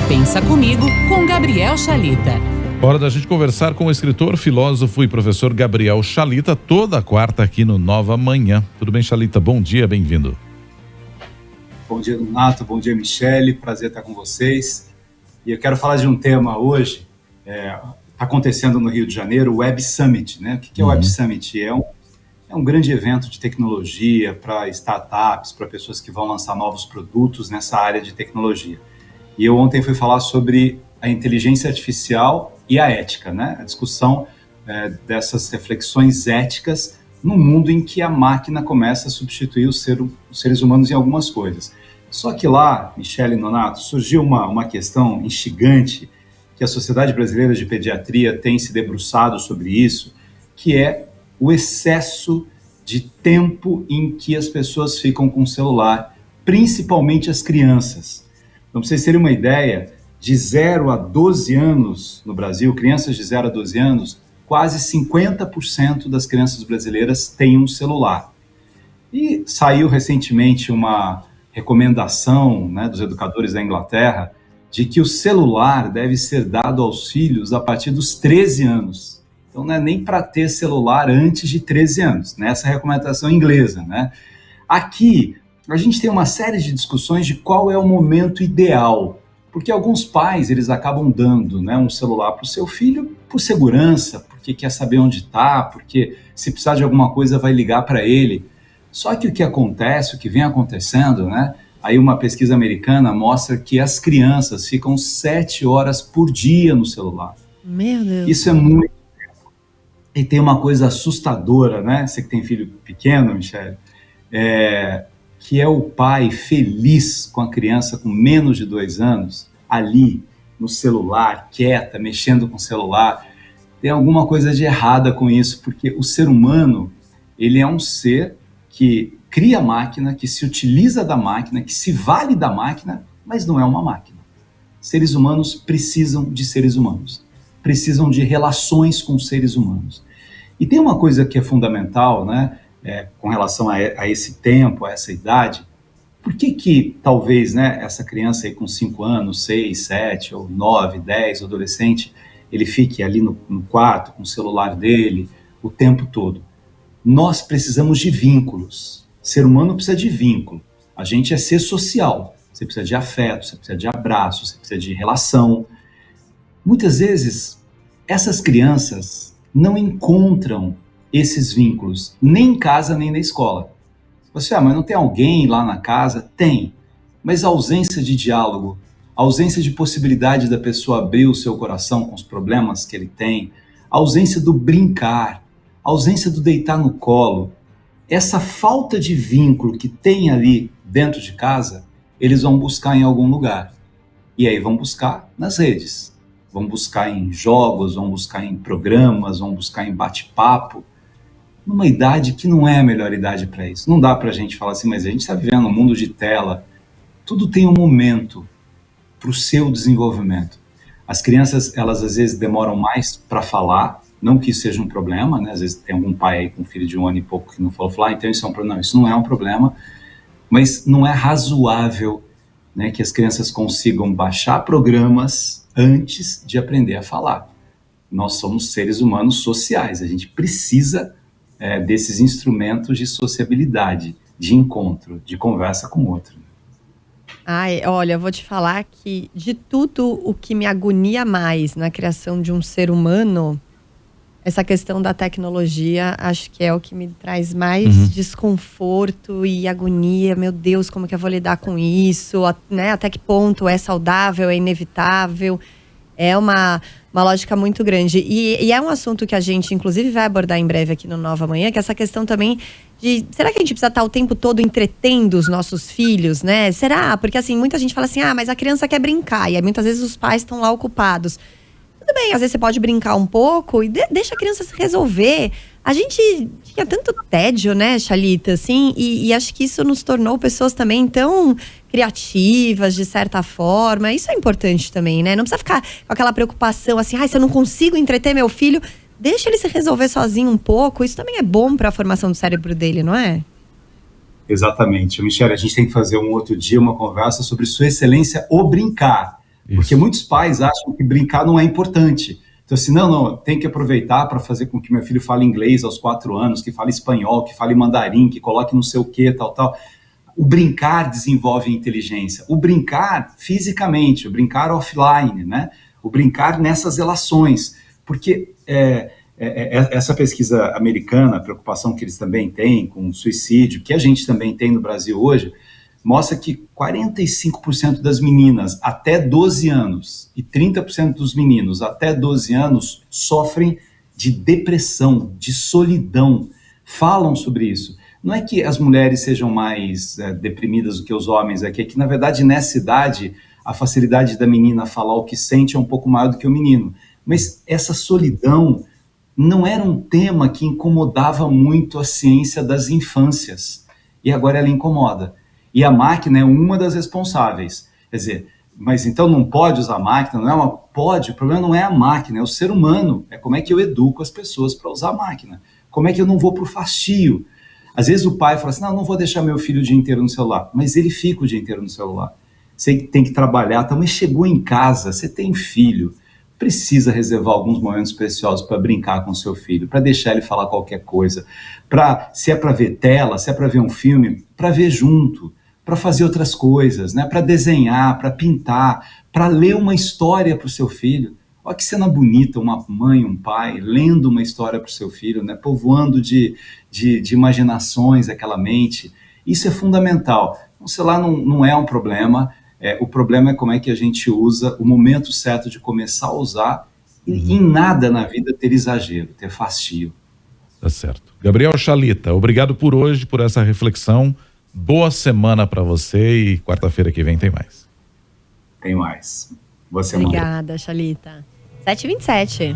Pensa Comigo, com Gabriel Chalita. Hora da gente conversar com o escritor, filósofo e professor Gabriel Chalita, toda quarta aqui no Nova Manhã. Tudo bem, Chalita? Bom dia, bem-vindo. Bom dia, Donato. Bom dia, Michele. Prazer estar com vocês. E eu quero falar de um tema hoje. Está acontecendo no Rio de Janeiro, o Web Summit, né? O que é o Web Summit? É um grande evento de tecnologia para startups, para pessoas que vão lançar novos produtos nessa área de tecnologia. E eu ontem fui falar sobre a inteligência artificial e a ética, né? A discussão dessas reflexões éticas no mundo em que a máquina começa a substituir os seres humanos em algumas coisas. Só que lá, Michele e Nonato, surgiu uma questão instigante que a Sociedade Brasileira de Pediatria tem se debruçado sobre isso, que é o excesso de tempo em que as pessoas ficam com o celular, principalmente as crianças. Então, para vocês terem uma ideia, de 0 a 12 anos no Brasil, crianças de 0 a 12 anos, quase 50% das crianças brasileiras têm um celular. E saiu recentemente uma recomendação, né, dos educadores da Inglaterra de que o celular deve ser dado aos filhos a partir dos 13 anos. Então, não é nem para ter celular antes de 13 anos, né? Essa é a recomendação inglesa, né? Aqui, a gente tem uma série de discussões de qual é o momento ideal, porque alguns pais, eles acabam dando, né, um celular para o seu filho por segurança, porque quer saber onde está, porque se precisar de alguma coisa vai ligar para ele. Só que o que acontece, o que vem acontecendo, né, aí uma pesquisa americana mostra que as crianças ficam 7 horas por dia no celular. Meu Deus. Isso é muito tempo. E tem uma coisa assustadora, né, você que tem filho pequeno, Michele, que é o pai feliz com a criança com menos de 2 anos, ali no celular, quieta, mexendo com o celular. Tem alguma coisa de errada com isso, porque o ser humano, ele é um ser que cria máquina, que se utiliza da máquina, que se vale da máquina, mas não é uma máquina. Seres humanos precisam de seres humanos, precisam de relações com seres humanos. E tem uma coisa que é fundamental, né? Com relação a esse tempo, a essa idade, por que talvez, né, essa criança aí com 5 anos, 6, 7, ou 9, 10, adolescente, ele fique ali no quarto com o celular dele o tempo todo? Nós precisamos de vínculos. O ser humano precisa de vínculo. A gente é ser social. Você precisa de afeto, você precisa de abraço, você precisa de relação. Muitas vezes, essas crianças não encontram esses vínculos, nem em casa, nem na escola. Você, mas não tem alguém lá na casa? Tem, mas a ausência de diálogo, a ausência de possibilidade da pessoa abrir o seu coração com os problemas que ele tem, a ausência do brincar, a ausência do deitar no colo, essa falta de vínculo que tem ali dentro de casa, eles vão buscar em algum lugar. E aí vão buscar nas redes, vão buscar em jogos, vão buscar em programas, vão buscar em bate-papo, numa idade que não é a melhor idade para isso. Não dá para a gente falar assim, mas a gente está vivendo um mundo de tela. Tudo tem um momento para o seu desenvolvimento. As crianças, elas às vezes demoram mais para falar, não que isso seja um problema, né? Às vezes tem algum pai aí com um filho de 1 ano e pouco que não falou, então isso é um problema. Não, isso não é um problema, mas não é razoável, né, que as crianças consigam baixar programas antes de aprender a falar. Nós somos seres humanos sociais, a gente precisa desses instrumentos de sociabilidade, de encontro, de conversa com o outro. Ai, olha, eu vou te falar que de tudo o que me agonia mais na criação de um ser humano, essa questão da tecnologia, acho que é o que me traz mais desconforto e agonia. Meu Deus, como que eu vou lidar com isso? Né? Até que ponto é saudável, é inevitável? É uma lógica muito grande. E é um assunto que a gente, inclusive, vai abordar em breve aqui no Nova Manhã, que é essa questão também de... Será que a gente precisa estar o tempo todo entretendo os nossos filhos, né? Será? Porque, assim, muita gente fala assim, mas a criança quer brincar. E aí, muitas vezes, os pais estão lá ocupados. Tudo bem, às vezes você pode brincar um pouco e deixa a criança se resolver. A gente tinha tanto tédio, né, Chalita, assim, e acho que isso nos tornou pessoas também tão criativas, de certa forma. Isso é importante também, né? Não precisa ficar com aquela preocupação assim, se eu não consigo entreter meu filho, deixa ele se resolver sozinho um pouco. Isso também é bom para a formação do cérebro dele, não é? Exatamente. Michele, a gente tem que fazer um outro dia uma conversa sobre Sua Excelência, o brincar. Porque muitos pais acham que brincar não é importante. Então, assim, não, tem que aproveitar para fazer com que meu filho fale inglês aos 4 anos, que fale espanhol, que fale mandarim, que coloque não sei o que, tal. O brincar desenvolve a inteligência. O brincar fisicamente, o brincar offline, né? O brincar nessas relações. Porque essa pesquisa americana, a preocupação que eles também têm com o suicídio, que a gente também tem no Brasil hoje, mostra que 45% das meninas até 12 anos e 30% dos meninos até 12 anos sofrem de depressão, de solidão, falam sobre isso. Não é que as mulheres sejam mais deprimidas do que os homens, é que na verdade nessa idade a facilidade da menina falar o que sente é um pouco maior do que o menino. Mas essa solidão não era um tema que incomodava muito a ciência das infâncias, e agora ela incomoda. E a máquina é uma das responsáveis. Quer dizer, mas então não pode usar a máquina? Não é uma... Pode, o problema não é a máquina, é o ser humano. É como é que eu educo as pessoas para usar a máquina. Como é que eu não vou para o fastio? Às vezes o pai fala assim, não vou deixar meu filho o dia inteiro no celular. Mas ele fica o dia inteiro no celular. Você tem que trabalhar, também chegou em casa, você tem filho, precisa reservar alguns momentos preciosos para brincar com seu filho, para deixar ele falar qualquer coisa, se é para ver tela, se é para ver um filme, para ver junto, para fazer outras coisas, né? Para desenhar, para pintar, para ler uma história para o seu filho. Olha que cena bonita, uma mãe, um pai, lendo uma história para o seu filho, né? Povoando de imaginações aquela mente. Isso é fundamental. O celular não é um problema, o problema é como é que a gente usa o momento certo de começar a usar e em nada na vida ter exagero, ter fastio. Tá certo. Gabriel Chalita, obrigado por hoje, por essa reflexão. Boa semana para você e quarta-feira que vem tem mais. Tem mais. Boa semana. Obrigada, Chalita. 7h27.